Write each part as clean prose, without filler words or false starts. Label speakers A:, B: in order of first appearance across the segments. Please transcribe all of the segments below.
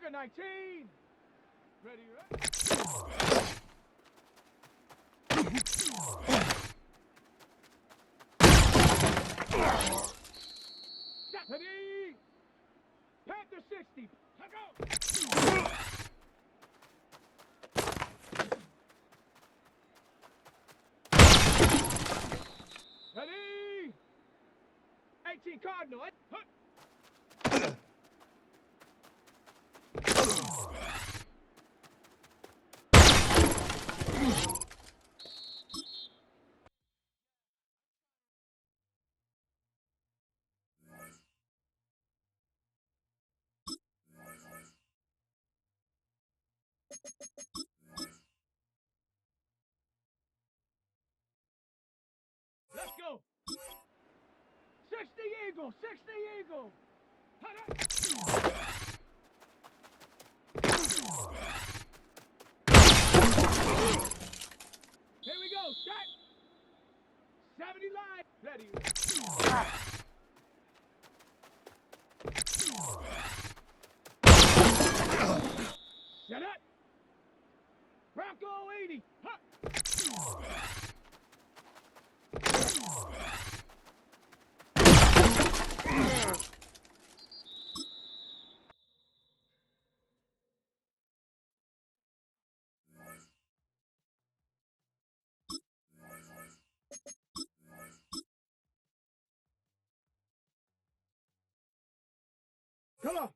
A: Second 19. Ready, ready. Ready. Panther 60. Let go. Ready. 18 Cardinal. Let's go. 60 Eagle. 60 Eagle. Here we go. Set. 70 line. Ready. Set up. Bronco 80. Huh.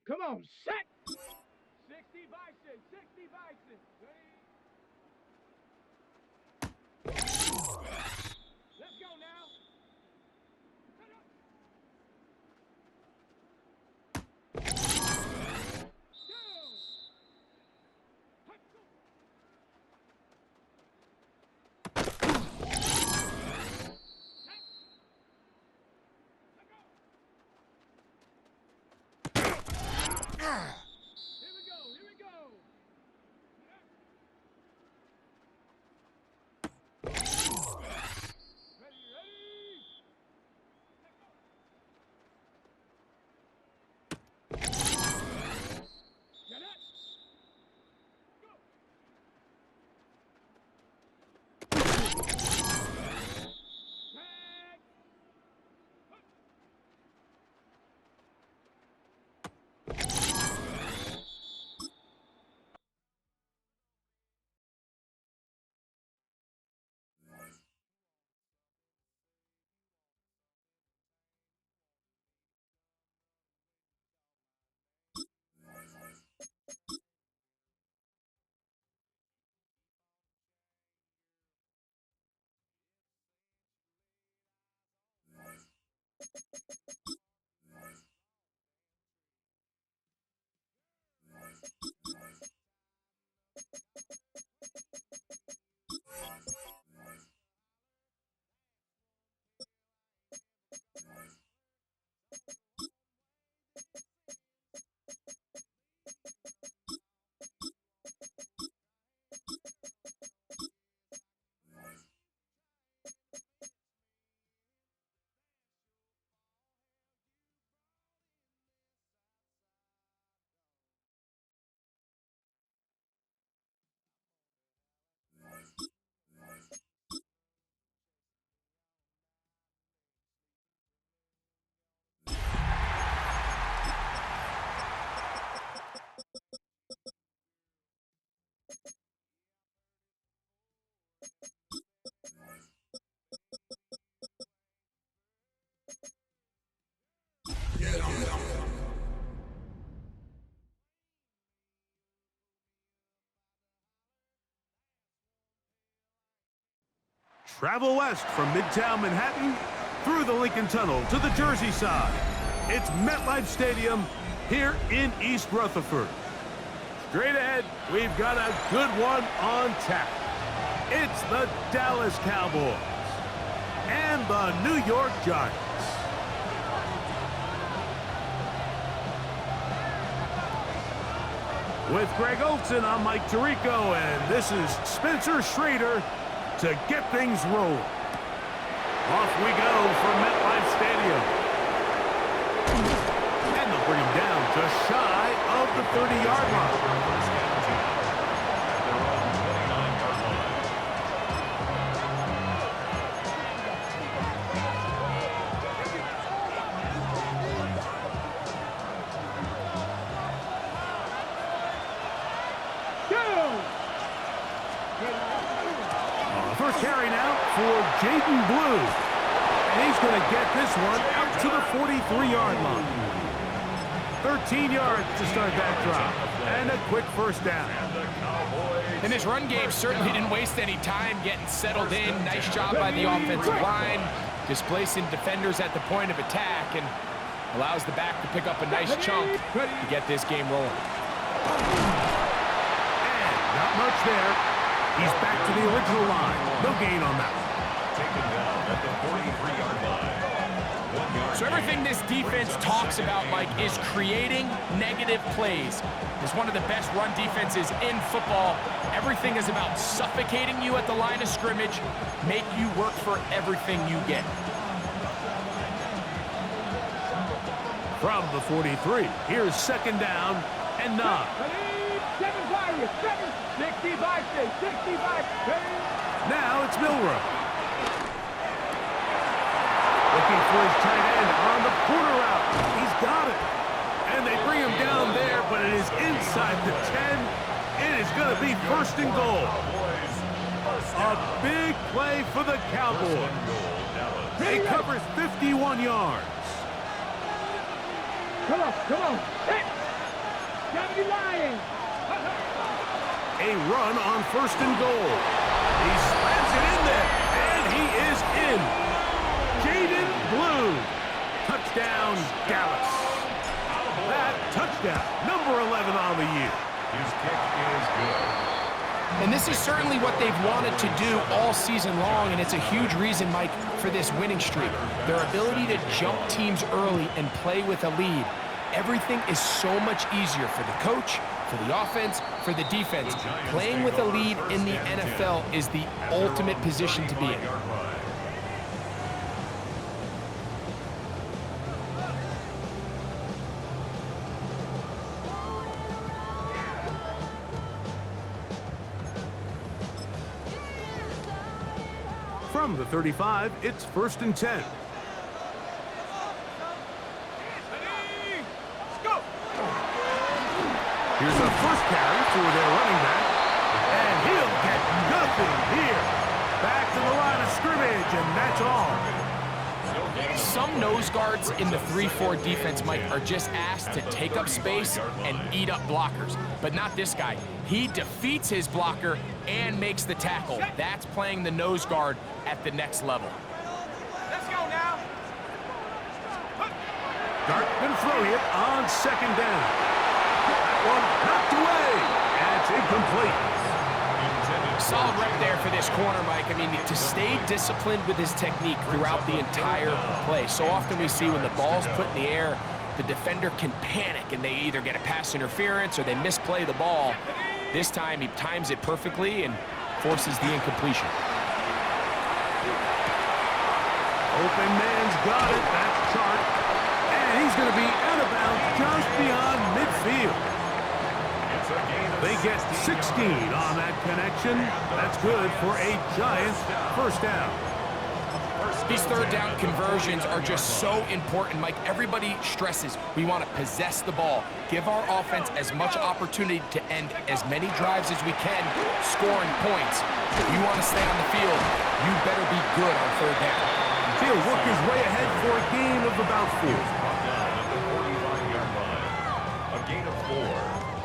A: Come on, set! 60 Bison, 60 Bison. Ready? Let's go now. Here we go, here we go. Ready, ready. Get it. Go.
B: Travel west from Midtown Manhattan through the Lincoln Tunnel to the Jersey side. It's MetLife Stadium here in East Rutherford. Straight ahead, we've got a good one on tap. It's the Dallas Cowboys and the New York Giants. With Greg Olson, I'm Mike Tirico, and this is Spencer Schrader to get things rolling. Off we go from MetLife Stadium. And they'll bring him down just shy of the 30-yard line. First carry now for Jaden Blue. And he's going to get this one out to the 43-yard line. 13 yards to start that drop. And a quick first down.
C: And this run game certainly didn't waste any time getting settled in. Nice job by the offensive line, displacing defenders at the point of attack, and allows the back to pick up a nice chunk to get this game rolling.
B: And not much there. He's back to the original line. No gain on that.
D: Taken down at the 43-yard line. 1 yard.
C: So everything this defense talks about, Mike, is creating negative plays. It's one of the best run defenses in football. Everything is about suffocating you at the line of scrimmage, make you work for everything you get.
B: From the 43, here's second down and 9.
A: 65, 65.
B: Now it's Milrow. Looking for his tight end on the corner route. He's got it. And they bring him down there, but it is inside the 10. It is going to be first and goal. A big play for the Cowboys. He covers 51 yards.
A: Come on. Hit. 70 Lions.
B: A run on first and goal. He slams it in there, and he is in. Jaden Blue. Touchdown, Dallas. That touchdown, number 11 on the year.
D: His kick is good.
C: And this is certainly what they've wanted to do all season long, and it's a huge reason, Mike, for this winning streak. Their ability to jump teams early and play with a lead. Everything is so much easier for the coach, for the offense, for the defense. Playing with a lead in the NFL is the ultimate position to be in.
B: From the 35, it's first and 10. Here's a first carry for their running back, and he'll get nothing here. Back to the line of scrimmage, and that's all.
C: Some nose guards in the 3-4 defense, Mike, are just asked to take up space and eat up blockers. But not this guy. He defeats his blocker and makes the tackle. That's playing the nose guard at the next level.
A: Let's go now.
B: Dart going to throw it on second down. One knocked away, and it's incomplete.
C: Solid rep there for this corner, Mike. I mean, to stay disciplined with his technique throughout the entire play. So often we see when the ball's put in the air, the defender can panic, and they either get a pass interference or they misplay the ball. This time, he times it perfectly and forces the incompletion.
B: Open man's got it. That's Chart. And he's going to be out of bounds just beyond midfield. They get 16 on that connection. That's good for a Giants first down.
C: These third down conversions are just so important, Mike. Everybody stresses we want to possess the ball, give our offense as much opportunity to end as many drives as we can, scoring points. If you want to stay on the field, you better be good on third down.
B: He'll work his way ahead for a gain of about 4.
D: A gain of 4.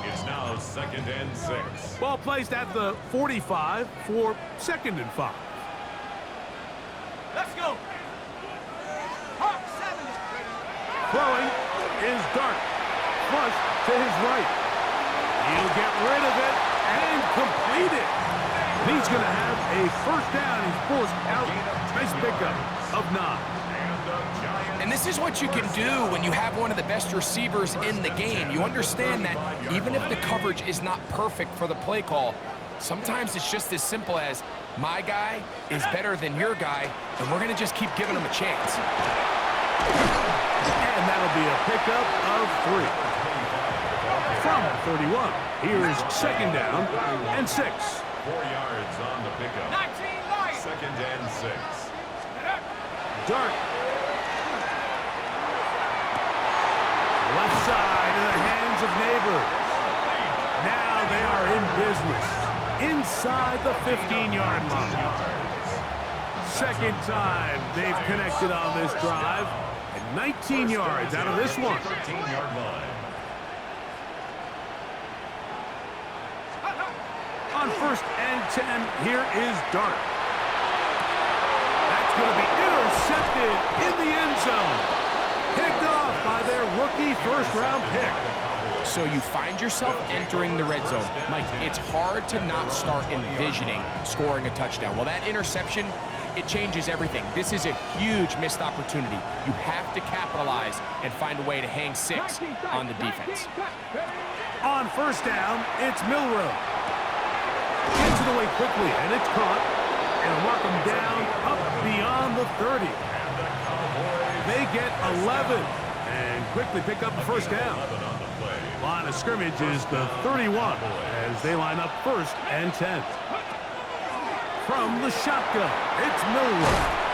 D: It's now second and 6.
B: Ball placed at the 45 for second and 5.
A: Let's go. Hawk 7.
B: Throwing is Dart. Flush to his right. He'll get rid of it and complete it. And he's going to have a first down. He's forced out. Nice pickup of 9.
C: And this is what you can do when you have one of the best receivers in the game. You understand that even if the coverage is not perfect for the play call, sometimes it's just as simple as, my guy is better than your guy, and we're going to just keep giving him a chance.
B: And that'll be a pickup of 3. From 31, here's second down and 6.
D: 4 yards on the pickup.
A: 19 light.
D: Second and 6.
B: Dart. Left side in the hands of neighbors. Now they are in business inside the 15-yard line. Second time they've connected on this drive. And 19 yards out of this one.
D: 13-yard line.
B: On 1st and 10, here is Dart. That's going to be intercepted in the end zone. Picked off by their rookie first-round pick.
C: So you find yourself entering the red zone. Mike, it's hard to not start envisioning scoring a touchdown. Well, that interception, it changes everything. This is a huge missed opportunity. You have to capitalize and find a way to hang 6 on the defense.
B: On 1st down, it's Milrow. Gets it away quickly, and it's caught. And mark them down up beyond the 30. They get 11 and quickly pick up the 1st down. Line of scrimmage is the 31 as they line up 1st and 10. From the shotgun, it's Milrow.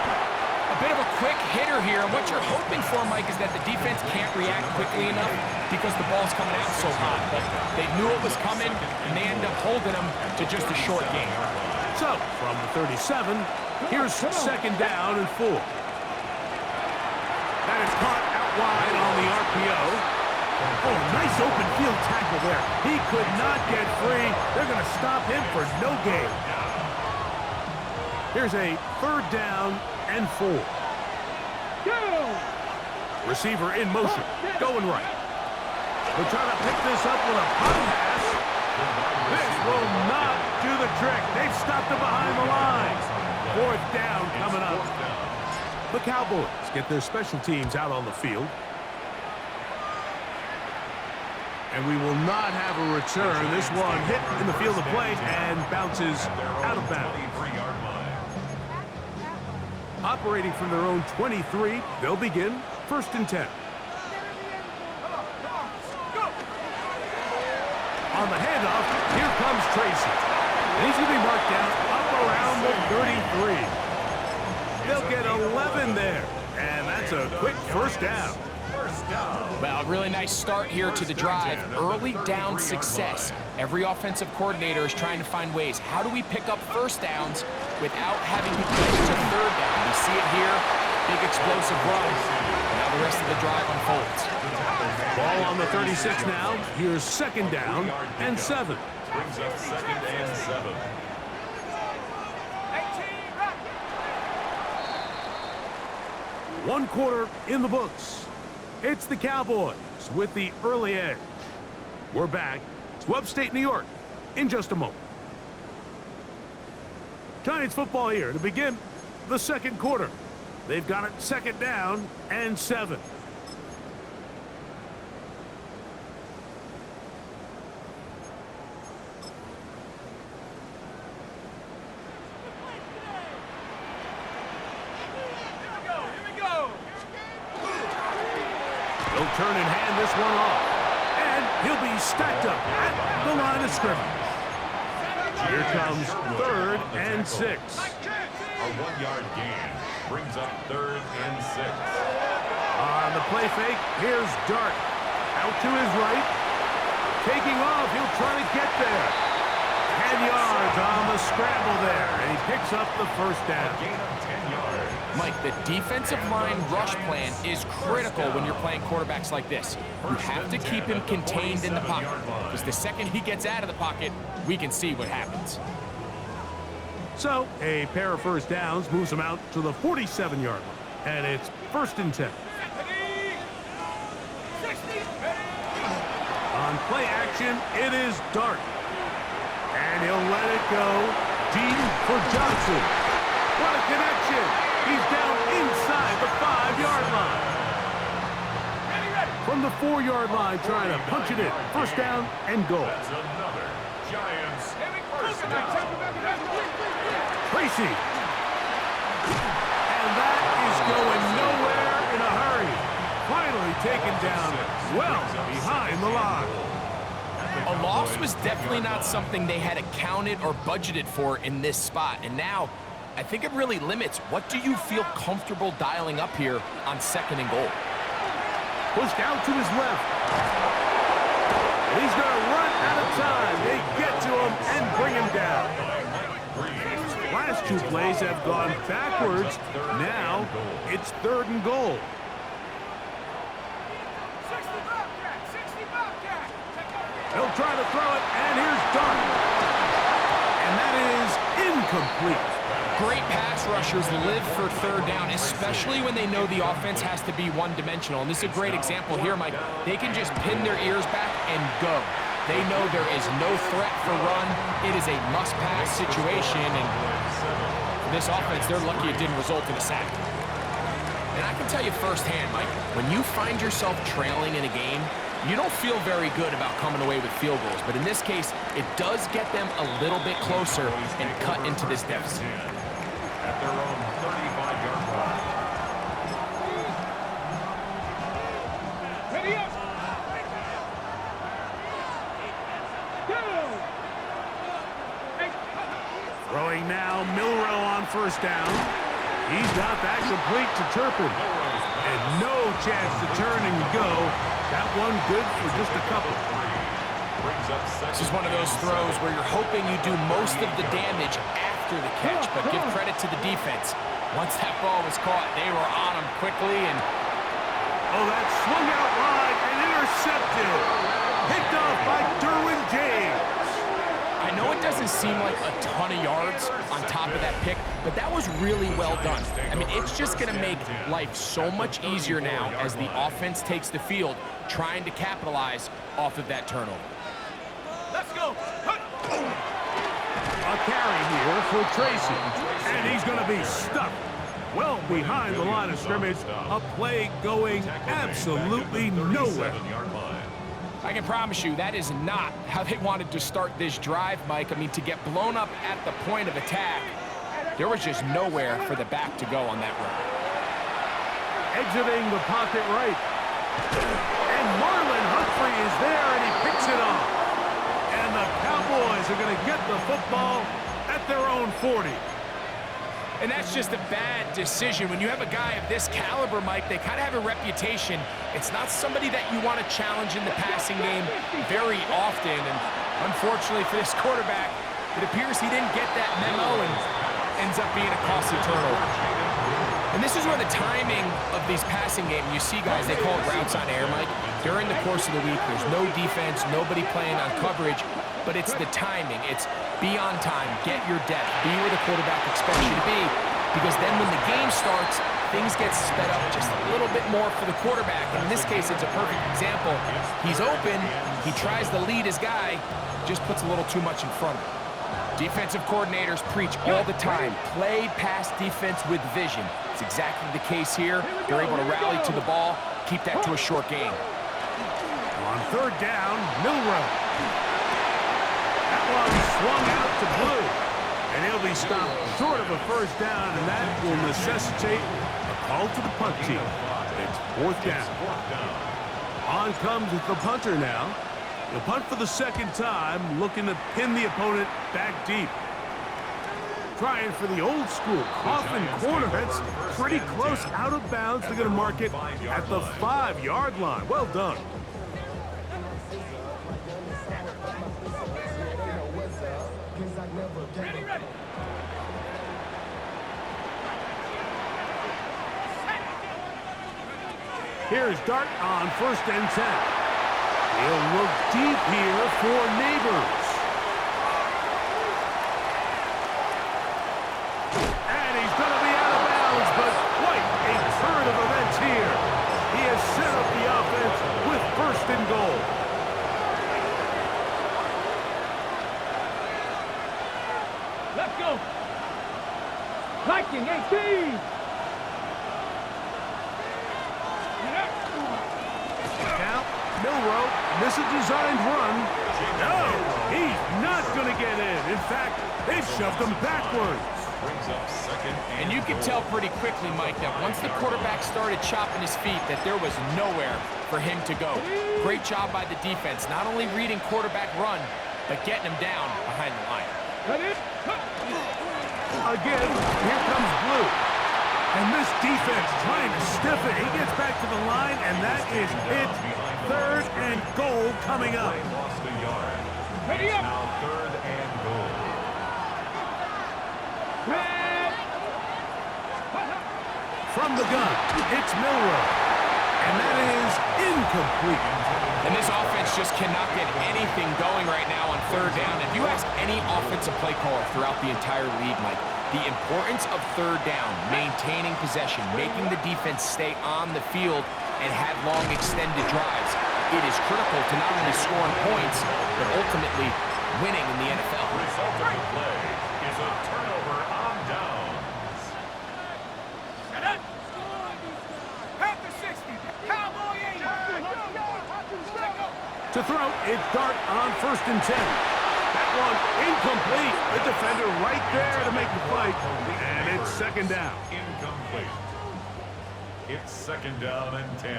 C: A bit of a quick hitter here. What you're hoping for, Mike, is that the defense can't react quickly enough because the ball's coming out so hot. But they knew it was coming, and they end up holding them to just a short gain.
B: So, from the 37, here's second down and 4. That is caught out wide on the RPO. Oh, nice open field tackle there. He could not get free. They're going to stop him for no gain. Here's a 3rd down and 4. Receiver in motion, going right. They're trying to pick this up with a punt pass. This will not do the trick. They've stopped it behind the line. 4th down coming up. The Cowboys get their special teams out on the field. And we will not have a return. This one hit in the field of play and bounces out of bounds. Operating from their own 23, they'll begin 1st and 10. On the handoff, here comes Tracy. And he's going to be marked down up around the 33. They'll get 11 there. And that's a quick 1st down.
C: Well, a really nice start here to the drive. Early down success. Every offensive coordinator is trying to find ways. How do we pick up 1st downs without having to get to 3rd down? We see it here. Big explosive run. Now the rest of the drive unfolds.
B: Ball on the 36 now. Here's 2nd down and 7.
D: Brings up 2nd and 7.
B: 1 quarter in the books. It's the Cowboys with the early edge. We're back to upstate New York in just a moment. Giants football here to begin the 2nd quarter. They've got it 2nd down and 7. He'll turn and hand this one off. And he'll be stacked up at the line of scrimmage. Here comes 3rd and 6.
D: A 1-yard gain brings up 3rd and 6.
B: On the play fake, here's Dart. Out to his right. Taking off, he'll try to get there. 10 yards on the scramble there. And he picks up the 1st down.
D: Gain of 10 yards.
C: Mike, the defensive line rush plan is critical when you're playing quarterbacks like this. You have to keep him contained in the pocket, because the second he gets out of the pocket, we can see what happens.
B: So, a pair of 1st downs moves him out to the 47-yard line. And it's 1st and 10. On play action, it is Dart. And he'll let it go deep for Johnson. What a connection! He's down inside the 5-yard line. From the 4-yard line, trying to punch it in. 1st down and goal.
D: That's another Giants 1st down.
B: Tracy. And that is going nowhere in a hurry. Finally taken down well behind the line.
C: A loss was definitely not something they had accounted or budgeted for in this spot. And now, I think it really limits what do you feel comfortable dialing up here on 2nd and goal.
B: Pushed out to his left. He's going to run out of time. They get to him and bring him down. Last 2 plays have gone backwards. Now it's 3rd and goal.
A: 60 Bobcat, 60 Bobcat.
B: He'll try to throw it, and here's Dart. And that is incomplete.
C: Great pass rushers live for 3rd down, especially when they know the offense has to be one-dimensional. And this is a great example here, Mike. They can just pin their ears back and go. They know there is no threat for run. It is a must-pass situation, and for this offense, they're lucky it didn't result in a sack. And I can tell you firsthand, Mike, when you find yourself trailing in a game, you don't feel very good about coming away with field goals. But in this case, it does get them a little bit closer and cut into this deficit.
D: At their own 35-yard line.
A: Ready up. Go.
B: Throwing now, Milrow on 1st down. He's got that complete to Turpin. And no chance to turn and go. That one good for just a couple.
C: This is one of those throws where you're hoping you do most of the damage after the catch, but give credit to the defense. Once that ball was caught, they were on him quickly, and
B: oh, that swung out wide and intercepted. Picked off by Derwin James.
C: I know it doesn't seem like a ton of yards on top of that pick, but that was really well done. I mean, it's just going to make life so much easier now as the offense takes the field, trying to capitalize off of that turnover.
A: Let's go.
B: A carry here for Tracy. And he's going to be stuck well behind the line of scrimmage. A play going absolutely nowhere.
C: I can promise you that is not how they wanted to start this drive, Mike. I mean, to get blown up at the point of attack, there was just nowhere for the back to go on that run.
B: Exiting the pocket right. And Marlon Humphrey is there, and he picks it off. And the Cowboys are going to get the football at their own 40.
C: And that's just a bad decision. When you have a guy of this caliber, Mike, they kind of have a reputation. It's not somebody that you want to challenge in the passing game very often. And unfortunately for this quarterback, it appears he didn't get that memo and ends up being a costly turnover. And this is where the timing of these passing games, you see guys, they call it routes on air, Mike. During the course of the week, there's no defense, nobody playing on coverage, but it's the timing. It's be on time, get your depth, be where the quarterback expects you to be, because then when the game starts, things get sped up just a little bit more for the quarterback. And in this case, it's a perfect example. He's open, he tries to lead his guy, just puts a little too much in front of him. Defensive coordinators preach all the time, play pass defense with vision. It's exactly the case here. They're able to rally to the ball, keep that to a short game.
B: On 3rd down, Milrow. That one swung out to Blue. And he'll be stopped short of a 1st down, and that will necessitate a call to the punt team. It's 4th down. On comes the punter now. The punt for the 2nd time, looking to pin the opponent back deep. Trying for the old school coffin corner. That's pretty close out of bounds. They're going to mark it at the 5-yard line. Well done.
A: Ready, ready.
B: Here's Dart on 1st and 10. He'll look deep here for Neighbors. And he's going to be out of bounds, but quite a turn of events here. He has set up the offense with 1st and goal.
A: Let's go. Viking 18.
B: Now, Milrow, miss a designed run. No, he's not going to get in. In fact, they've shoved him backwards.
D: brings up second
C: And you can tell pretty quickly, Mike, that once the quarterback started chopping his feet, that there was nowhere for him to go. Great job by the defense, not only reading quarterback run, but getting him down behind the line.
B: Again, here comes Blue. And this defense trying to stiff it. He gets back to the line, and that is it. 3rd and goal coming up.
D: They lost a yard. It's now 3rd and goal.
B: From the gun, it's Milroe. And that is incomplete.
C: And this offense just cannot get anything going right now on 3rd down. If you ask any offensive play caller throughout the entire league, Mike, the importance of 3rd down, maintaining possession, making the defense stay on the field and have long extended drives, it is critical to not only scoring points, but ultimately winning in the NFL.
D: The result of the play is a turnover on downs.
B: To throw, it's Dart on 1st and 10. That one incomplete. The defender right there to make the play. And it's 2nd down.
D: Incomplete. It's 2nd down and 10.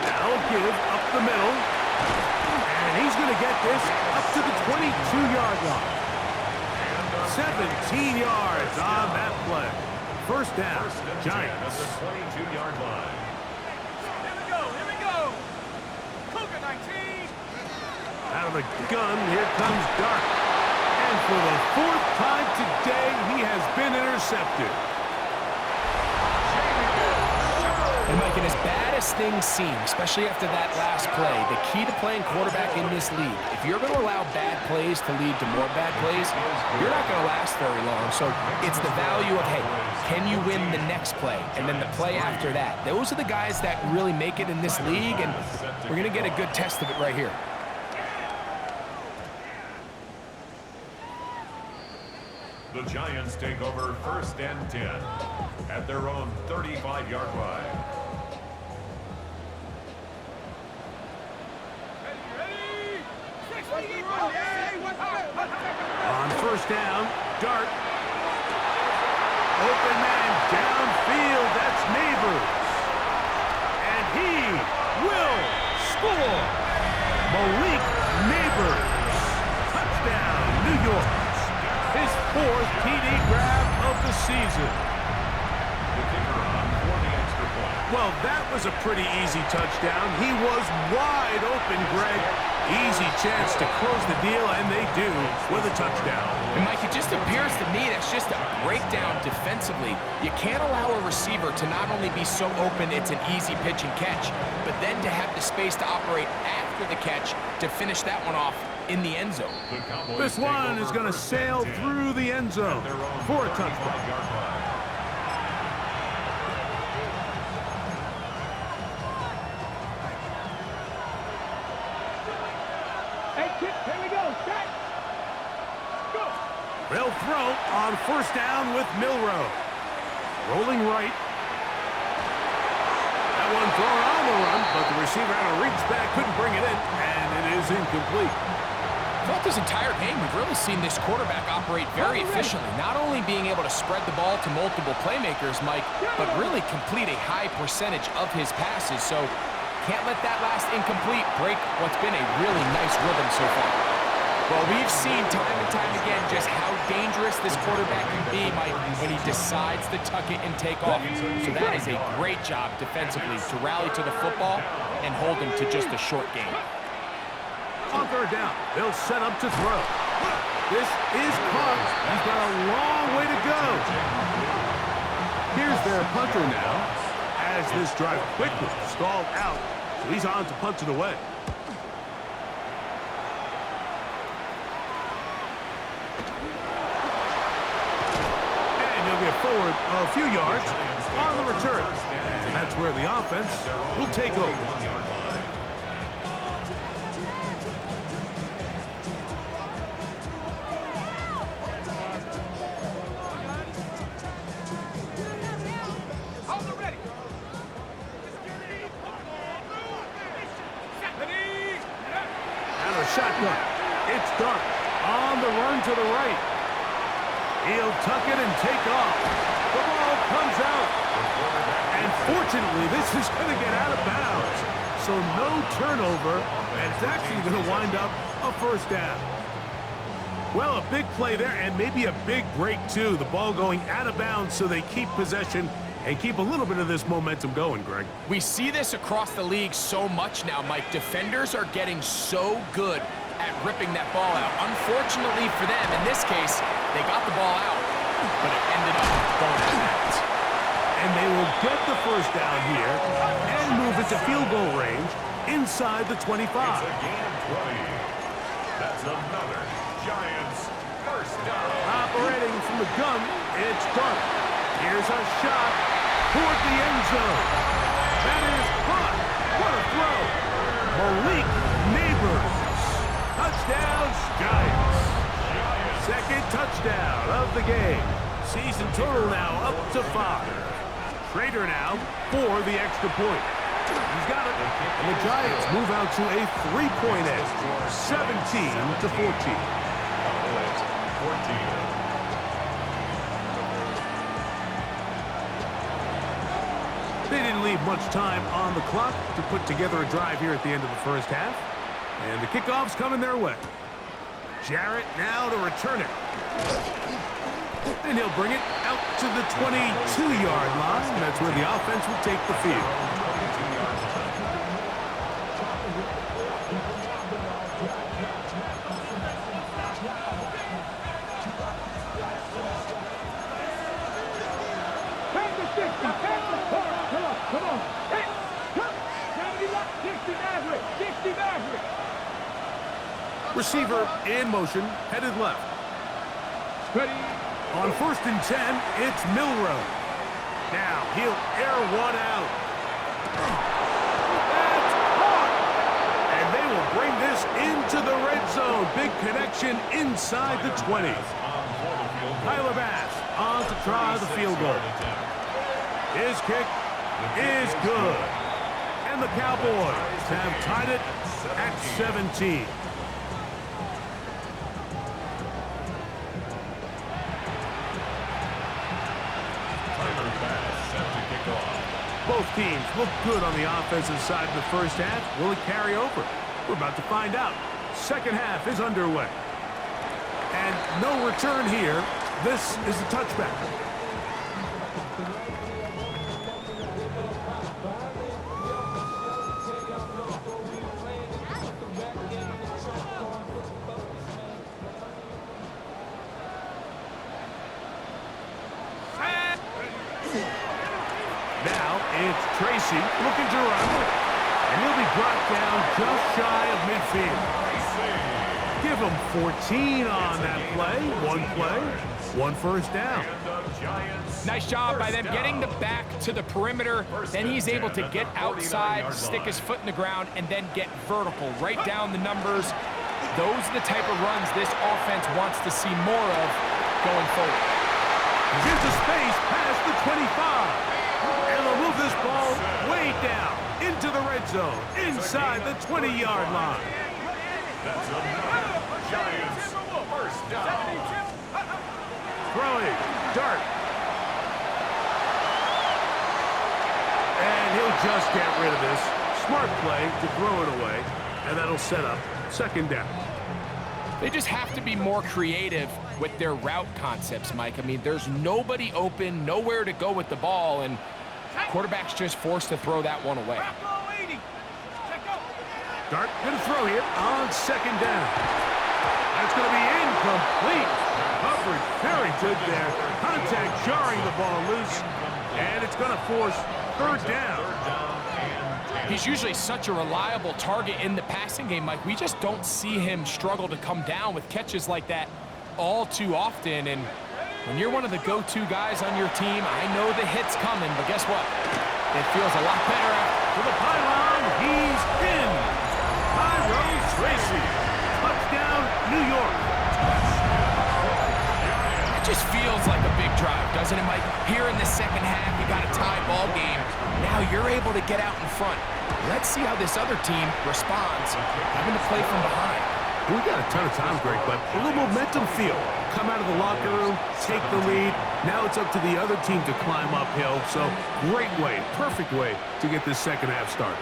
B: Now give up the middle. And he's going to get this up to the 22-yard line. 17 yards on that play. 1st down, Giants.
D: At the 22-yard line.
A: Here we go. Cougar 19.
B: Out of the gun, here comes Dart. And for the 4th time today, he has been intercepted.
C: And Mike, and as bad as things seem, especially after that last play, the key to playing quarterback in this league, if you're going to allow bad plays to lead to more bad plays, you're not going to last very long. So it's the value of, hey, can you win the next play? And then the play after that. Those are the guys that really make it in this league, and we're going to get a good test of it right here.
D: The Giants take over 1st and 10 at their own 35-yard line.
B: On 1st down, Dart. Open man downfield, that's Neighbors. And he will score. Malik Neighbors. Touchdown, New York. His 4th TD grab of the season.
D: The kicker on for the extra point.
B: Well, that was a pretty easy touchdown. He was wide open, Greg. Easy chance to close the deal, and they do with a touchdown.
C: And Mike, it just appears to me that's just a breakdown defensively. You can't allow a receiver to not only be so open it's an easy pitch and catch, but then to have the space to operate after the catch to finish that one off in the end zone.
B: This one is going to sail through the end zone for a touchdown.
A: Here we go. Set. Go.
B: They'll throw on 1st down with Milroe. Rolling right. That one thrown on the run, but the receiver had to reach back, couldn't bring it in, and it is incomplete.
C: Throughout this entire game, we've really seen this quarterback operate very efficiently, not only being able to spread the ball to multiple playmakers, Mike, but really complete a high percentage of his passes. So can't let that last incomplete break what's been a really nice rhythm so far. Well, we've seen time and time again just how dangerous this quarterback can be, Mike, when he decides to tuck it and take off. So that is a great job defensively to rally to the football and hold him to just a short game.
B: On 3rd down, they'll set up to throw. This is caught. He's got a long way to go. Here's their punter now, as this drive quickly stalled out. So he's on to punt it away. And he'll get forward a few yards on the return. And that's where the offense will take over. Shotgun. It's Dart. on the run to the right. He'll tuck it and take off. The ball comes out. And fortunately, this is going to get out of bounds. So no turnover, and it's actually going to wind up a first down. Well, a big play there, and maybe a big break, too. The ball going out of bounds so they keep possession and keep a little bit of this momentum going, Greg.
C: We see this across the league so much now, Mike. Defenders are getting so good at ripping that ball out. Unfortunately for them, in this case, they got the ball out, but it ended up going out of bounds.
B: And they will get the first down here and move it to field goal range inside the 25.
D: It's a gain of 20. That's another Giants first down.
B: Operating from the gun, it's Dart. Here's a shot toward the end zone. That is caught. What a throw. Malik Neighbors. Touchdown, Giants. Second touchdown of the game. Season total now up to 5. Schrader now for the extra point. He's got it. And the Giants move out to a 3-point edge, 17-14.
D: 14.
B: They didn't leave much time on the clock to put together a drive here at the end of the first half. And the kickoff's coming their way. Jarrett now to return it. And he'll bring it out to the 22-yard line. That's where the offense will take the field.
A: Take the 60. Come on. Hey, come. 70 left. 60 Maverick. 60 Maverick.
B: Receiver in motion, headed left.
A: Ready.
B: On 1st and 10, it's Milrow. Now he'll air one out. That's caught! And they will bring this into the red zone. Big connection inside the 20. Tyler Bass on to try the field goal. His kick is good. And the Cowboys have tied it at 17. Both teams look good on the offensive side in the first half. Will it carry over? We're about to find out. Second half is underway. And no return here. This is a touchback. It's Tracy looking to run, and he'll be brought down just shy of midfield. Give him 14 on that play. One first down.
C: Nice job by them getting the back to the perimeter. Then he's able to get outside, stick his foot in the ground, and then get vertical right down the numbers. Those are the type of runs this offense wants to see more of going forward.
B: He's into space past the 25. And they'll move this ball way down into the red zone, inside the 20-yard line.
D: That's another Giants first down.
B: Throwing, Dart. And he'll just get rid of this. Smart play to throw it away, and that'll set up second down.
C: They just have to be more creative with their route concepts, Mike. I mean, there's nobody open, nowhere to go with the ball, and quarterback's just forced to throw that one away.
B: Dart going to throw here on second down. That's going to be incomplete. Coverage very good there. Contact jarring the ball loose, and it's going to force third down.
C: He's usually such a reliable target in the passing game, Mike. We just don't see him struggle to come down with catches like that all too often. And when you're one of the go-to guys on your team, I know the hit's coming, but guess what? It feels a lot better after.
B: To the pylon, he's in. Tyrone Tracy. Touchdown, New York.
C: It just feels like a big drive, doesn't it, Mike? Here in the second half, you got a tie ball game. Now you're able to get out in front. Let's see how this other team responds, having to play from behind.
B: We got a ton of time, Greg, but a little momentum feel. Come out of the locker room, take the lead. Now it's up to the other team to climb uphill. So great way, perfect way to get this second half started.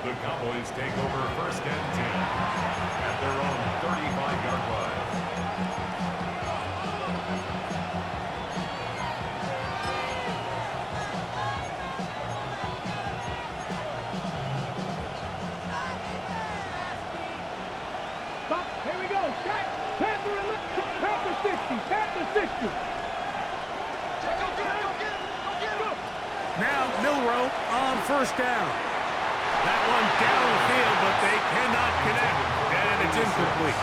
D: The Cowboys take over first and 10 at their own 35-yard line.
A: Stop. Here we go. Shot. Panther 60. Panther 60.
B: Now Milroe on first down. That one down the field, but they cannot connect, and it's incomplete.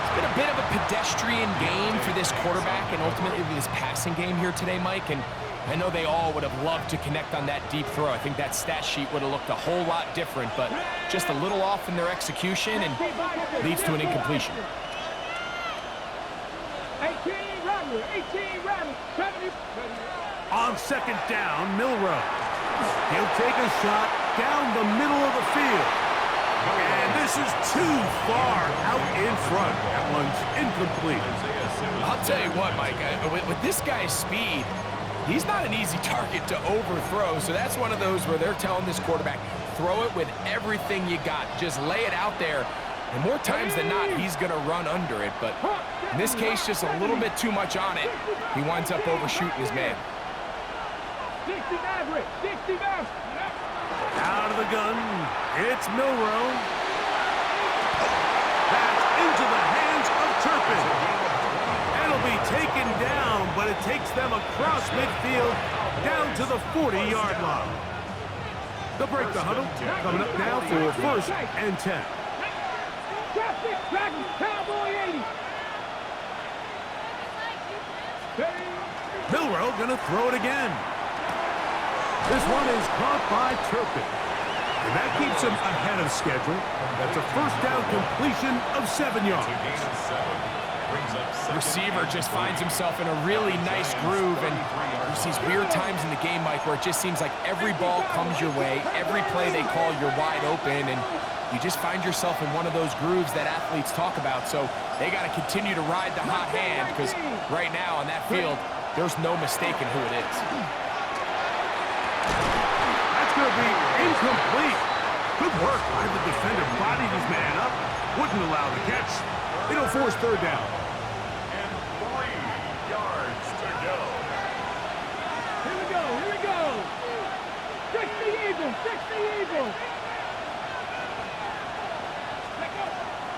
C: It's been a bit of a pedestrian game for this quarterback and ultimately this passing game here today, Mike, and I know they all would have loved to connect on that deep throw. I think that stat sheet would have looked a whole lot different, but just a little off in their execution and leads to an incompletion.
A: 18 Rattler. 18 Rattler. 70.
B: On second down, Milroe. He'll take a shot down the middle of the field. And this is too far out in front. That one's incomplete.
C: I'll tell you what, Mike, with this guy's speed, he's not an easy target to overthrow. So that's one of those where they're telling this quarterback, throw it with everything you got. Just lay it out there. And more times than not, he's going to run under it. But in this case, just a little bit too much on it. He winds up overshooting his man.
A: 60 Maverick. 60 Maverick.
B: Out of the gun, it's Milroe. That's into the hands of Turpin. It'll be taken down, but it takes them across midfield down to the 40-yard line. They'll break the huddle. Coming up now for first and 10.
A: Traffic. Dragon. Cowboy 80.
B: Milroe gonna throw it again. This one is caught by Turpin. And that keeps him ahead of schedule. That's a first down completion of 7 yards.
C: The receiver just finds himself in a really nice groove, and there's these weird times in the game, Mike, where it just seems like every ball comes your way, every play they call, you're wide open, and you just find yourself in one of those grooves that athletes talk about. So they got to continue to ride the hot hand, because right now on that field, there's no mistaking who it is.
B: That's going to be incomplete. Good work by the defender. Bodied his man up. Wouldn't allow the catch. It'll force third down.
D: And 3 yards to go.
A: Here we go. Here we go. 60 Eagles. 60 Eagles.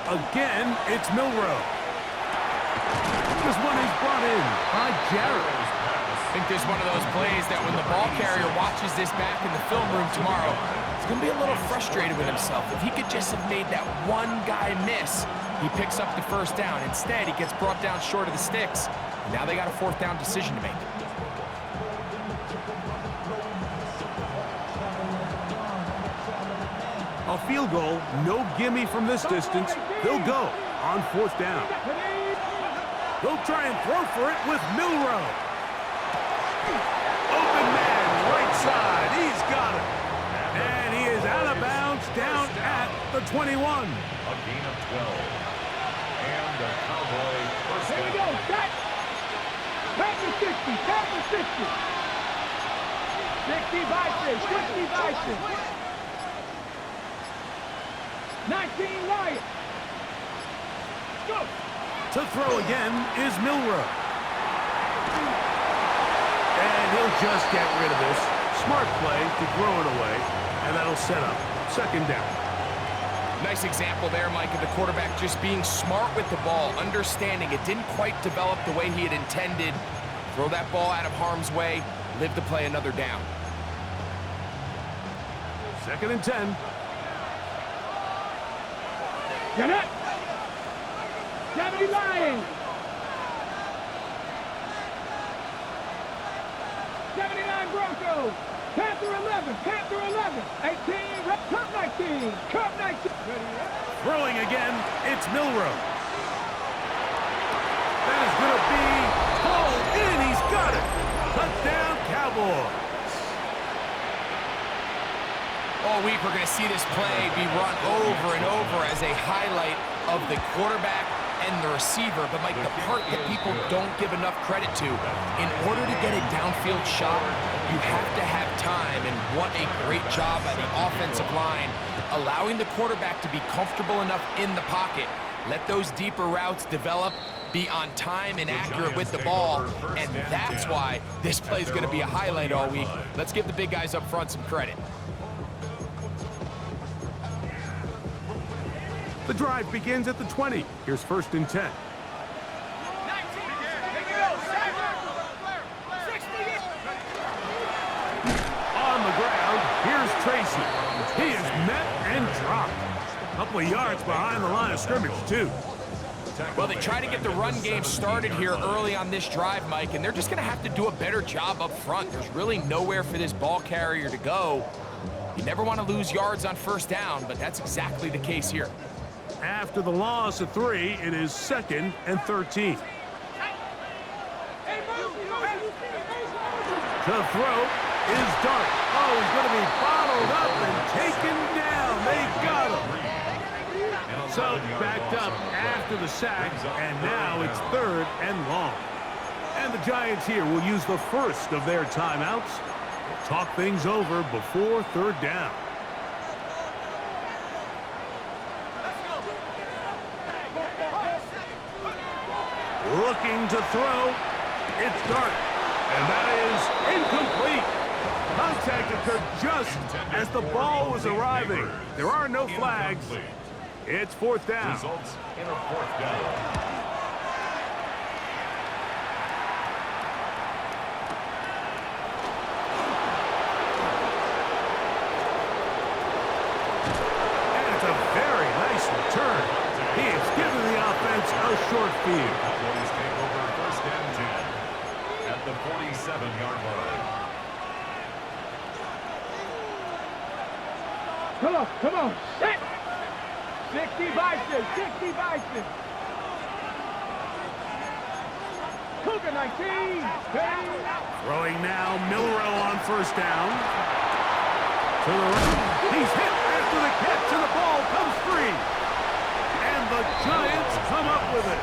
B: Again, it's Milroe. This one is brought in by Jarrett.
C: I think there's one of those plays that when the ball carrier watches this back in the film room tomorrow, he's going to be a little frustrated with himself. If he could just have made that one guy miss, he picks up the first down. Instead, he gets brought down short of the sticks. And now they got a fourth down decision to make.
B: A field goal, no gimme from this distance. They'll go on fourth down. They'll try and throw for it with Milroe. Open man, right side. He's got it. And he is out of bounds down at the 21.
D: A gain of 12. And the Cowboy first
A: Here we
D: down.
A: go. Shot. Panther 60. Panther 60. 60 Bison. 60 Bison. 19 Lions. Go.
B: To throw again is Milroe. And he'll just get rid of this. Smart play to throw it away, and that'll set up second down.
C: Nice example there, Mike, of the quarterback just being smart with the ball, understanding it didn't quite develop the way he had intended. Throw that ball out of harm's way, live to play another down.
B: Second and 10.
A: Get it. 70 Lions. 79 Broncos. Panther 11. Panther 11. 18. Cup 19. Cup 19.
B: Throwing again, it's Milroe. That is going to be pulled in. He's got it. Touchdown, Cowboys.
C: All week, we're going to see this play be run over and over as a highlight of the quarterback and the receiver. But, Mike, the part that people don't give enough credit to, in order to get a downfield shot, you have to have time. And what a great job by the offensive line, allowing the quarterback to be comfortable enough in the pocket. Let those deeper routes develop, be on time and accurate with the ball, and that's why this play is going to be a highlight all week. Let's give the big guys up front some credit.
B: The drive begins at the 20. Here's 1st and 10. On the ground, here's Tracy. He is met and dropped. A couple of yards behind the line of scrimmage, too.
C: Well, they try to get the run game started here early on this drive, Mike, and they're just going to have to do a better job up front. There's really nowhere for this ball carrier to go. You never want to lose yards on 1st down, but that's exactly the case here.
B: After the loss of 3, it is 2nd and 13. The throw is Dart. Oh, he's going to be bottled up and taken down. They got him. So backed up after the sack, and now it's 3rd and long. And the Giants here will use the first of their timeouts. Talk things over before 3rd down. Looking to throw. It's Dart. And that is incomplete. Contact occurred just as the ball was arriving. There are no flags. It's 4th down.
D: Results in a 4th down.
B: And it's a very nice return. He has given the offense a short field.
D: Cowboys take over 1st and 10 at the 47-yard line.
A: Come on, set! 60 Bison, 60 Bison. Cougar 19.
B: Throwing now, Milrow on 1st down. To the right. He's hit after the catch, and the ball comes free. And the Giants come up with it.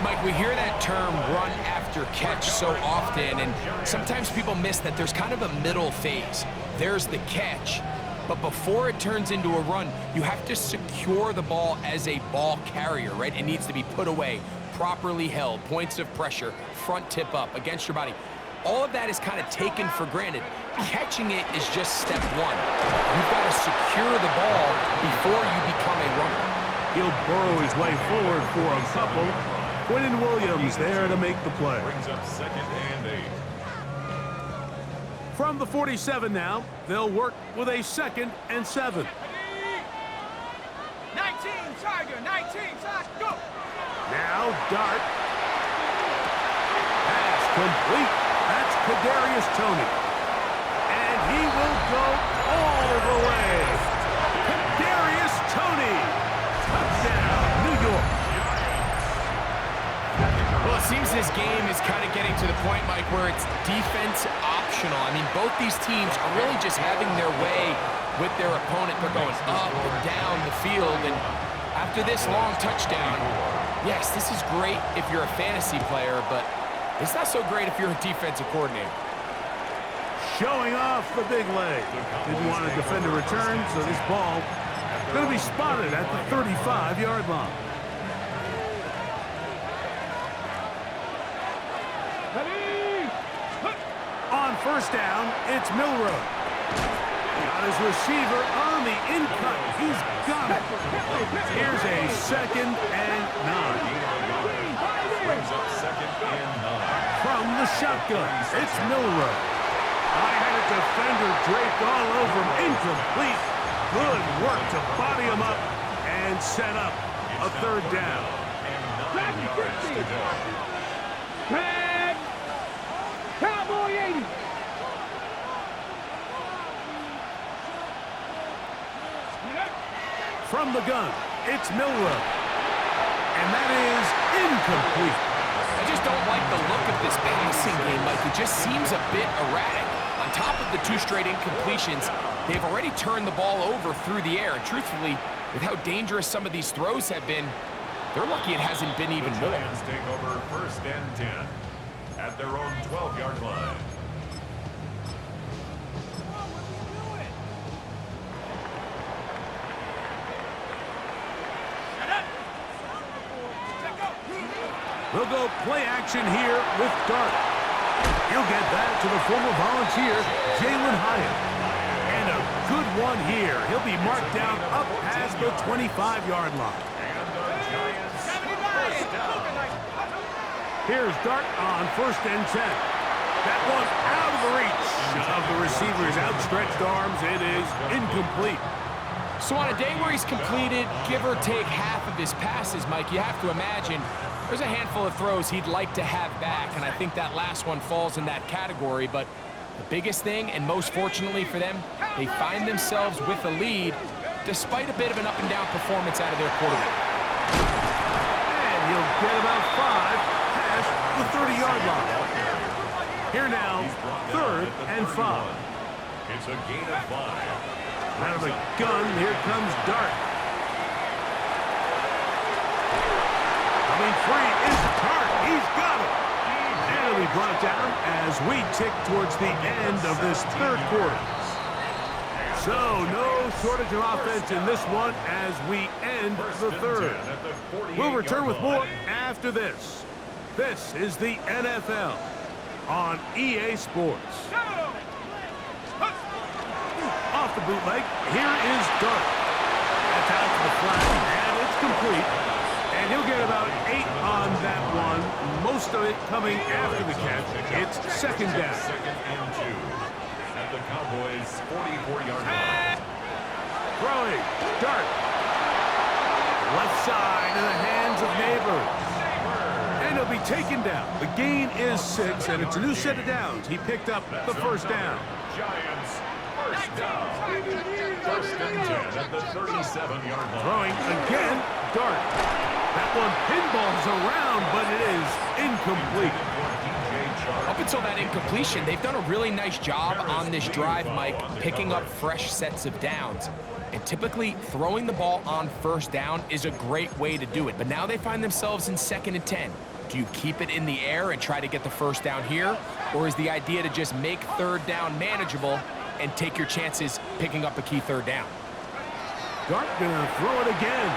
C: Mike, we hear that term run after catch so often, and sometimes people miss that there's kind of a middle phase. There's the catch. But before it turns into a run, you have to secure the ball as a ball carrier, right? It needs to be put away, properly held, points of pressure, front tip up, against your body. All of that is kind of taken for granted. Catching it is just step 1. You've got to secure the ball before you become a runner.
B: He'll burrow his way forward for a couple. Quinton Williams there to make the play.
D: Brings up 2nd and 8.
B: From the 47 now, they'll work with a 2nd and 7.
A: 19 Tiger, 19 Tiger, go!
B: Now Dart. Pass complete. That's Kadarius Toney. And he will go all the way. Kadarius Toney. Touchdown, New York.
C: Well, it seems this game is kind of getting to the point, Mike, where it's defense optional. I mean, both these teams are really just having their way with their opponent. They're going up and down the field, and after this long touchdown, yes, this is great if you're a fantasy player, but it's not so great if you're a defensive coordinator.
B: Showing off the big leg. Didn't want to defend a return, so this ball going to be spotted at the 35-yard line. On 1st down, it's Milrow. Got his receiver on the in-cut. He's got it. Here's a 2nd and 9.
D: Brings up 2nd and 9.
B: From the shotgun, it's Milrow. I had a defender draped all over him. Incomplete. Good work to body him up and set up a 3rd down.
D: And 9 yards to go.
A: Tag! Cowboy 80!
B: From the gun, it's Milrow. And that is incomplete.
C: I just don't like the look of this passing game, Mike. It just seems a bit erratic. On top of the 2 straight incompletions, They've already turned the ball over through the air, and truthfully, with how dangerous some of these throws have been, they're lucky it hasn't been even more.
D: The Giants take over 1st and 10 at their own 12-yard line.
B: We'll go play action here with Dart. He'll get that to the former Volunteer, Jalen Hyatt. And a good one here. He'll be marked down up past the 25-yard line.
D: And the Giants first down.
B: Here's Dart on 1st and 10. That one out of the reach of the receiver's outstretched arms. It is incomplete.
C: So on a day where he's completed, give or take half of his passes, Mike, you have to imagine there's a handful of throws he'd like to have back, and I think that last one falls in that category. But the biggest thing, and most fortunately for them, they find themselves with a lead despite a bit of an up-and-down performance out of their quarterback.
B: And he'll get about 5 past the 30-yard line. Here now, 3rd and 5.
D: It's a gain of 5.
B: Out of the gun, here comes Dart. Coming free is Dart. He's got it. And he'll be brought down as we tick towards the end of this 3rd quarter. So, no shortage of offense in this one as we end the 3rd. We'll return with more after this. This is the NFL on EA Sports. Off the bootleg, here is Dart. That's out to the flat, and it's complete. And he'll get about 8 on that one, most of it coming after the catch. It's 2nd down.
D: 2nd and 2 at the Cowboys' 44-yard line.
B: Throwing, Dart. Left side in the hands of Neighbors. And he'll be taken down. The gain is 6, and it's a new set of downs. He picked up the 1st down.
D: Giants first down. 1st and 10 at the 37-yard line.
B: Throwing again, Dart. That one pinballs around, but it is incomplete.
C: Up until that incompletion, they've done a really nice job on this drive, Mike, picking up fresh sets of downs. And typically, throwing the ball on 1st down is a great way to do it. But now they find themselves in 2nd and 10. Do you keep it in the air and try to get the 1st down here? Or is the idea to just make 3rd down manageable and take your chances picking up a key 3rd down?
B: Dart gonna throw it again.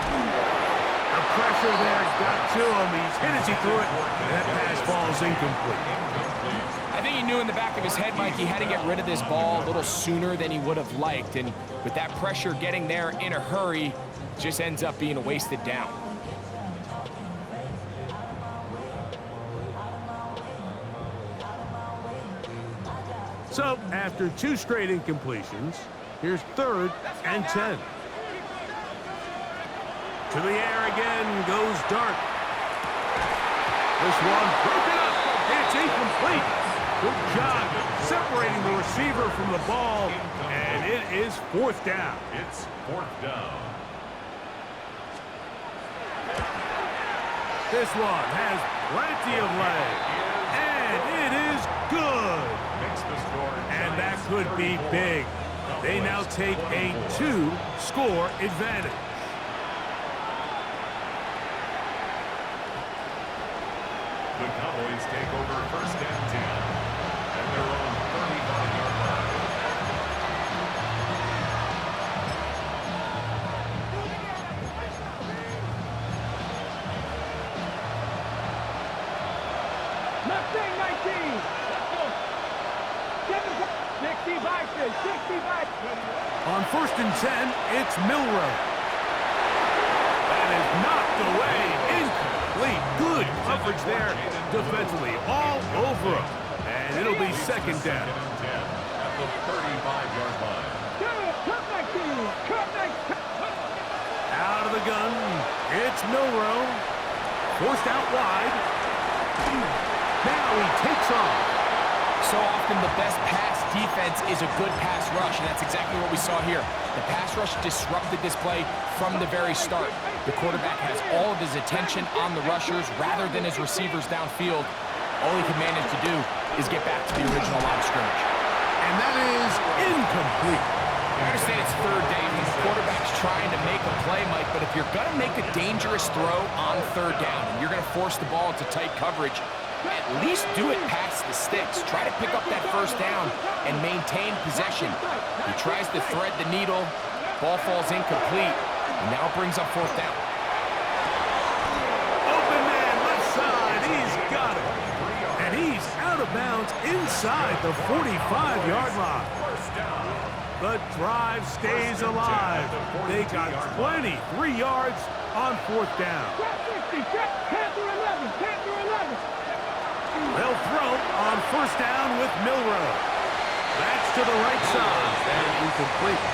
B: The pressure there got to him. He's hit as he threw it, and that pass falls incomplete.
C: I think he knew in the back of his head, Mike, he had to get rid of this ball a little sooner than he would have liked. And with that pressure getting there in a hurry, it just ends up being a wasted down.
B: So, after 2 straight incompletions, here's 3rd and 10. To the air again goes Dart. This one broken up. It's incomplete. Good job separating the receiver from the ball, and it is 4th down.
D: It's 4th down.
B: This one has plenty of leg, and it is good. And that could be big. They now take a 2-score advantage.
D: The Cowboys take over 1st and 10 at their own 35-yard line.
A: Left wing 19. 65.
B: On 1st and 10, it's Milrow. That is knocked away. Incomplete. Good coverage there defensively. All over him. And it'll be 2nd down.
D: At the 35-yard line.
B: Out of the gun. It's Milrow. Forced out wide. Now he takes off.
C: So often the best pass defense is a good pass rush, and that's exactly what we saw here. The pass rush disrupted this play from the very start. The quarterback has all of his attention on the rushers rather than his receivers downfield. All he can manage to do is get back to the original line of scrimmage.
B: And And that is incomplete.
C: I understand it's third down. The quarterback's trying to make a play, Mike, but if you're going to make a dangerous throw on third down and you're going to force the ball into tight coverage, at least do it past the sticks. Try to pick up that first down and maintain possession. He tries to thread the needle. Ball falls incomplete, and now brings up fourth down.
B: Open man, left side. He's got it. And he's out of bounds inside the 45-yard line. The drive stays alive. They got plenty, 3 yards on fourth down. They'll throw on first down with Milroe. That's to the right side and incomplete.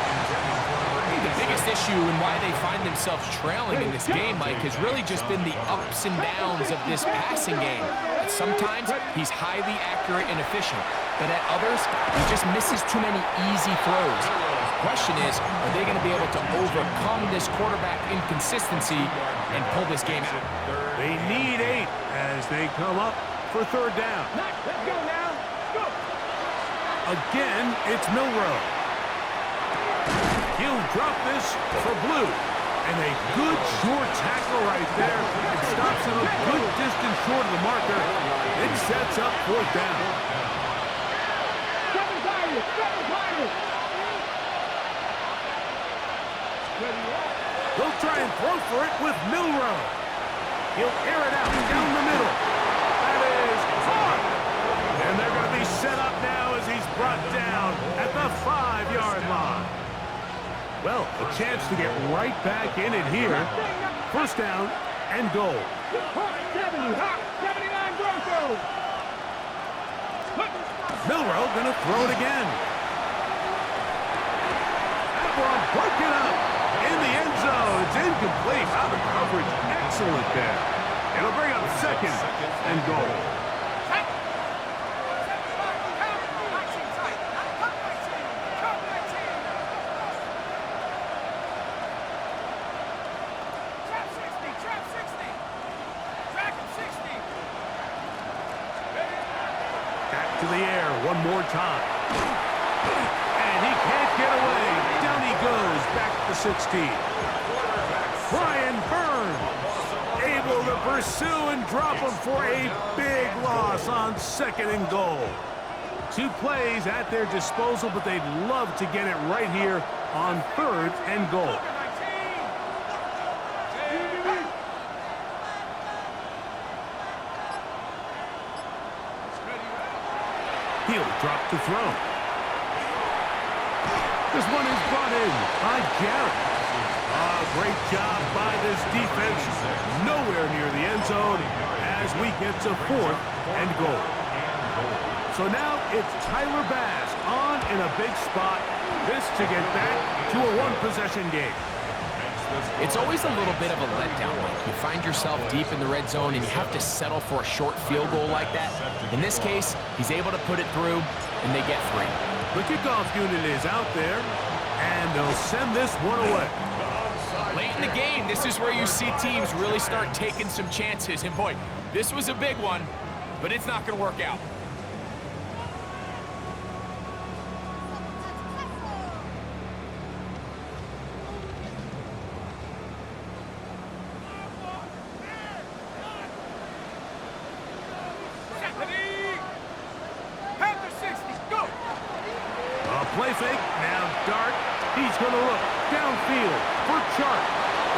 C: The biggest issue and why they find themselves trailing in this game, Mike, has really just been the ups and downs of this passing game. Sometimes he's highly accurate and efficient, but at others, he just misses too many easy throws. The question is, are they going to be able to overcome this quarterback inconsistency and pull this game out?
B: They need 8 as they come up for third down.
A: Let's go now. Go.
B: Again, it's Milroe. He'll drop this for Blue. And a good short tackle right there. It stops him a good distance short of the marker. It sets up fourth down. They'll try and throw for it with Milroe. He'll air it out down the middle. That is caught. And they're going to be set up now as he's brought down at the 5-yard line. Well, a chance to get right back in it here. First down and goal.
A: 79 Broncos.
B: Milroe going to throw it again. That one broken up in the end zone. It's incomplete. Out of coverage. Excellent there. It'll bring up second and goal. To the air one more time. And he can't get away. Down he goes back to the 16. Brian Burns able to pursue and drop him for a big loss on second and goal. 2 plays at their disposal, but they'd love to get it right here on third and goal. He'll drop to throw. This one is brought in by Garrett. Great job by this defense. Nowhere near the end zone as we get to fourth and goal. So now it's Tyler Bass on in a big spot. This to get back to a one-possession game.
C: It's always a little bit of a letdown, Mike. You find yourself deep in the red zone and you have to settle for a short field goal like that. In this case, he's able to put it through and they get 3.
B: The kickoff unit is out there and they'll send this one away.
C: Late in the game, this is where you see teams really start taking some chances. And boy, this was a big one, but it's not going to work out.
B: Play fake, now dart. He's going to look downfield for Chark.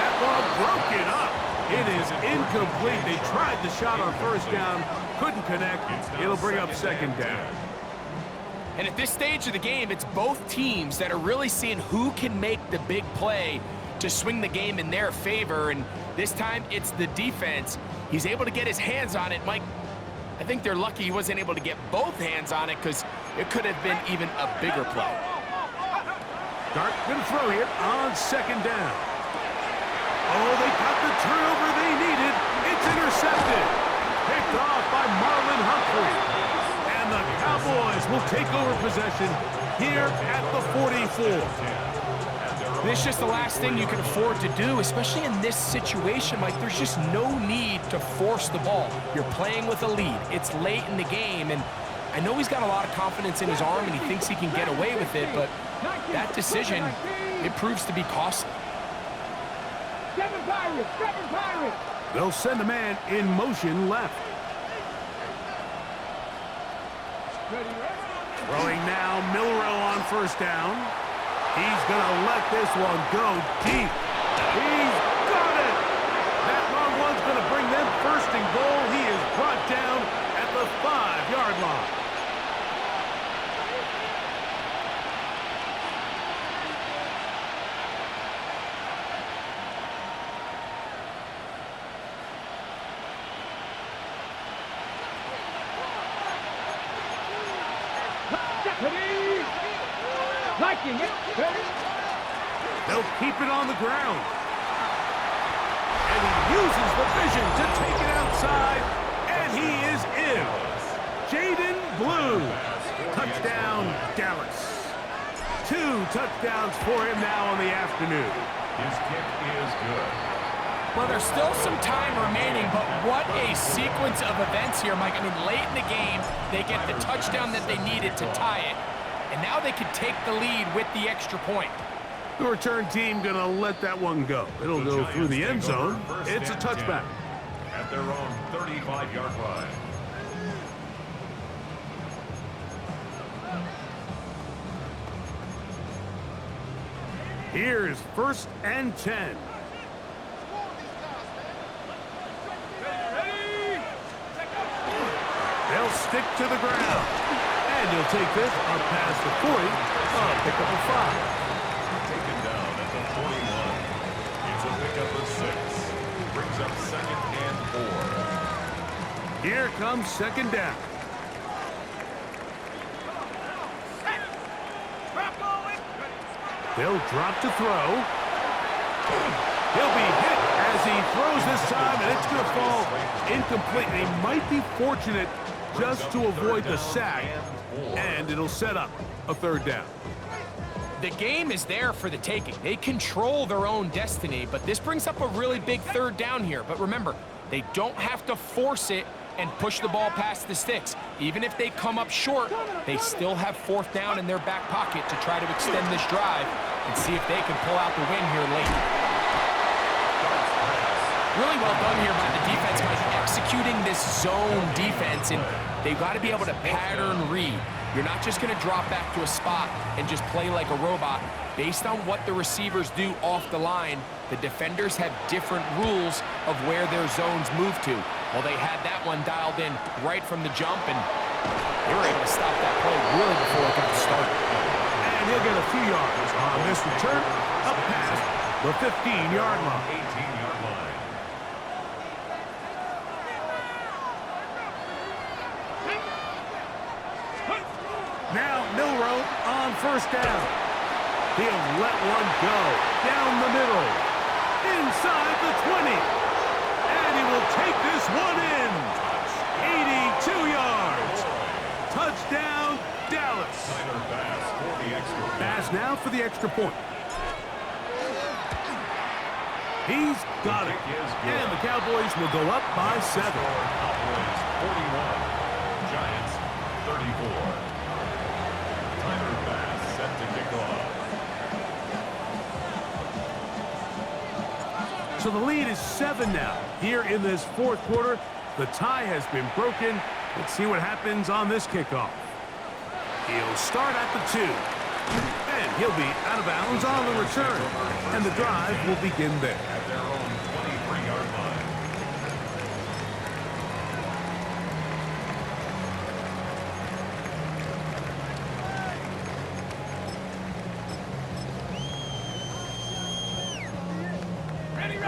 B: That ball broken up. It is incomplete. They tried the shot on first down, couldn't connect. It'll bring up second down.
C: And at this stage of the game, it's both teams that are really seeing who can make the big play to swing the game in their favor. And this time, it's the defense. He's able to get his hands on it. Mike, I think they're lucky he wasn't able to get both hands on it because it could have been even a bigger play.
B: Dart going to throw here on second down. Oh, they got the turnover they needed. It's intercepted. Picked off by Marlon Humphrey. And the Cowboys will take over possession here at the 44.
C: This is just the last thing you can afford to do, especially in this situation. Like, there's just no need to force the ball. You're playing with a lead. It's late in the game, and I know he's got a lot of confidence in his arm and he thinks he can get away with it, but that decision, it proves to be costly.
A: Seven Pirates! Seven Pirates!
B: They'll send a man in motion left. Throwing now, Milrow on first down. He's going to let this one go deep. He's got it! That long one's going to bring them first and goal. He is brought down at the 5-yard line.
A: Liking it.
B: They'll keep it on the ground. And he uses the vision to take it outside, and he is in. Jaden Blue. Touchdown, Dallas. 2 touchdowns for him now on the afternoon.
D: His kick is good.
C: Well, there's still some time remaining, but what a sequence of events here, Mike. I mean, late in the game, they get the touchdown that they needed to tie it, and now they can take the lead with the extra point.
B: The return team going to let that one go. It'll go through the end zone. It's a touchback.
D: At their own 35-yard line.
B: Here's 1st and 10. They'll stick to the ground. And he'll take this up past the 40. Pick up a 5.
D: Taken down at the 41. It's a pickup of 6. Brings up 2nd and 4.
B: Here comes 2nd down. They'll drop to throw. He'll be hit as he throws this time, and it's going to fall incomplete. They might be fortunate just to avoid the sack, and it'll set up a 3rd down.
C: The game is there for the taking. They control their own destiny, but this brings up a really big 3rd down here. But remember, they don't have to force it and push the ball past the sticks. Even if they come up short, they still have 4th down in their back pocket to try to extend this drive and see if they can pull out the win here late. Really well done here by the defense, Mike, executing this zone defense, and they've got to be able to pattern read. You're not just going to drop back to a spot and just play like a robot. Based on what the receivers do off the line, the defenders have different rules of where their zones move to. Well, they had that one dialed in right from the jump, and they were able to stop that play really before it got started.
B: And he'll get a few yards on this return up past the 15-yard line.
D: 18-yard line.
B: Now Milrow on 1st down. He'll let one go down the middle, inside the 20. And he will take this one in. 82 yards. Touchdown, Dallas. Pass now for the extra point. He's got it. And the Cowboys will go up by 7.
D: Cowboys 41. Giants 34. Tyler Bass set to kick off.
B: So the lead is 7 now. Here in this 4th quarter, the tie has been broken. Let's see what happens on this kickoff. He'll start at the 2. And he'll be out of bounds on the return. And the drive will begin there.
D: At their own 23-yard line.
A: Ready.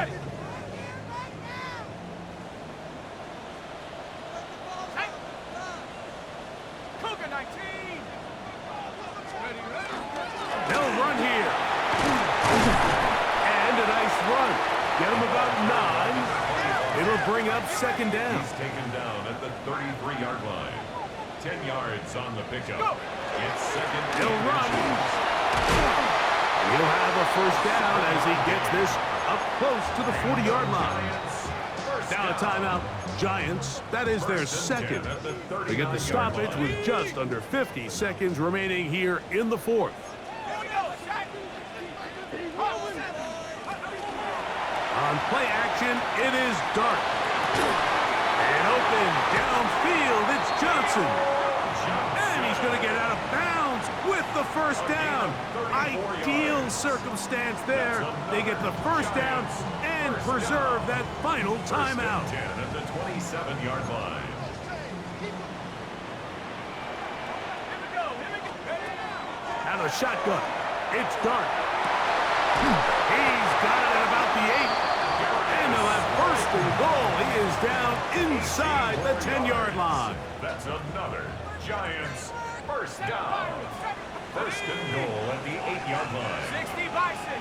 A: Cougar 19. Ready.
B: They'll run here. And a nice run. Get him about 9. It'll bring up 2nd down.
D: He's taken down at the 33-yard line. 10 yards on the pickup.
A: Go.
D: It's 2nd.
B: He'll run. He'll have a 1st down as he gets this up close to the 40-yard line. Now a timeout. Giants, that is their second. They get the stoppage with just under 50 seconds remaining here in the fourth. On play action, it is Dart. And open downfield, it's Johnson. And he's going to get out of bounds with the first down. Ideal circumstance there. They get the first down and preserve that final timeout.
D: At the 27-yard line.
B: Out of shotgun, it's Dart. He's got it at about the 8. And they'll have first and goal. He is down inside the 10-yard line.
D: That's another Giants first down. First and goal at the 8-yard line.
A: 60 Bison,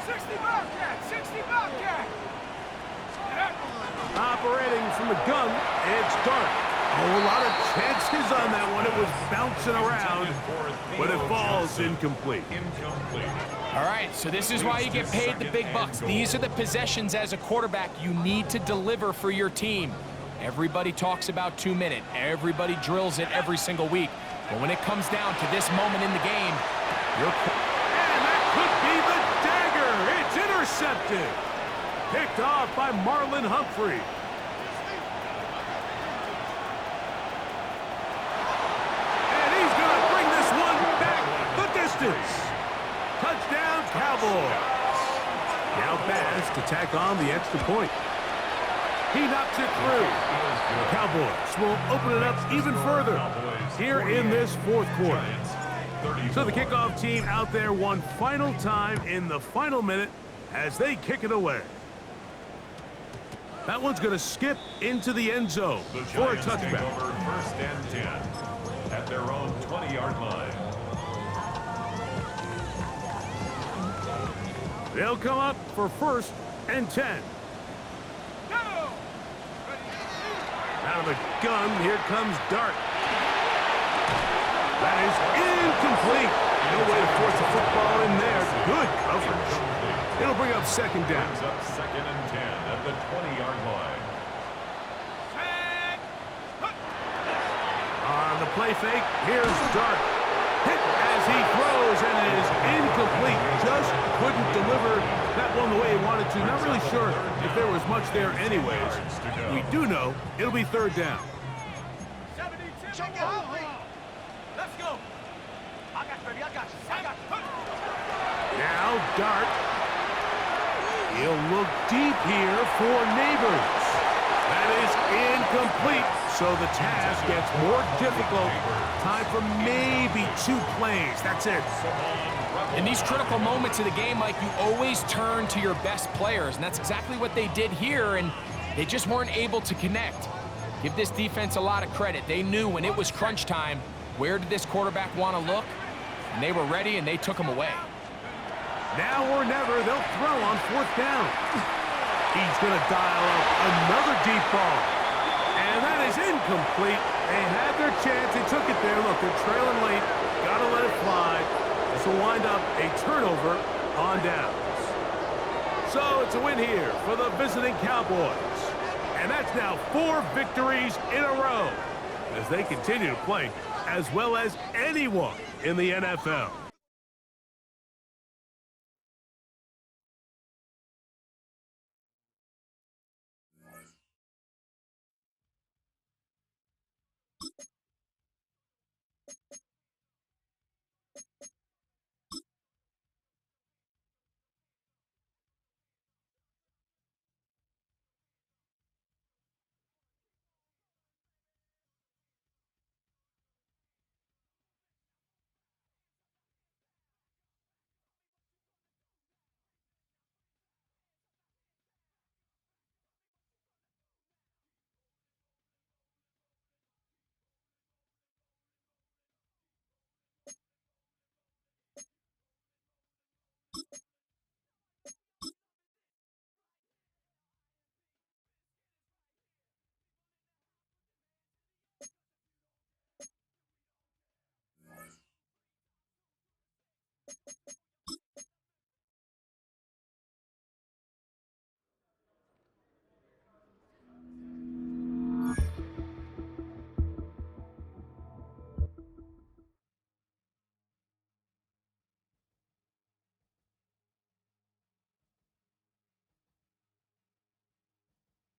A: 60 Bobcat, 60 Bobcat.
B: Operating from the gun, it's Dart. A whole lot of chances on that one. It was bouncing around, but it falls incomplete.
C: All right, so this is why you get paid the big bucks. These are the possessions as a quarterback you need to deliver for your team. Everybody talks about 2-minute. Everybody drills it every single week. But when it comes down to this moment in the game,
B: and that could be the dagger. It's intercepted. Picked off by Marlon Humphrey. And he's going to bring this one back the distance. Touchdown, Cowboys. Now Bass to tack on the extra point. He knocks it through. The Cowboys will open it up even further here in this fourth quarter. So the kickoff team out there one final time in the final minute as they kick it away. That one's going to skip into the end zone for a touchback.
D: First and 10 at their own 20-yard line.
B: They'll come up for first and 10. Out of the gun, here comes Dart. That is incomplete. No way to force the football in there. Good coverage. It'll bring up second down.
D: Brings up second and 10 at the 20-yard line.
B: On the play fake, here's Dart. Hit as he throws, and it is incomplete. Just couldn't deliver that one the way he wanted to. Not really sure if there was much there anyways. We do know it'll be third down.
A: 72. Check it out. Let's go. I got you.
B: Now Dart. He'll look deep here for Neighbors. That is incomplete, so the task gets more difficult. Time for maybe 2 plays. That's it.
C: in these critical moments of the game, Mike, you always turn to your best players, and that's exactly what they did here, and they just weren't able to connect. Give this defense a lot of credit. They knew when it was crunch time, where did this quarterback want to look? And they were ready, and they took him away.
B: Now or never, they'll throw on fourth down. He's going to dial up another deep ball. And that is incomplete. They had their chance. They took it there. Look, they're trailing late. Got to let it fly. This will wind up a turnover on downs. So it's a win here for the visiting Cowboys. And that's now 4 victories in a row as they continue to play as well as anyone in the NFL.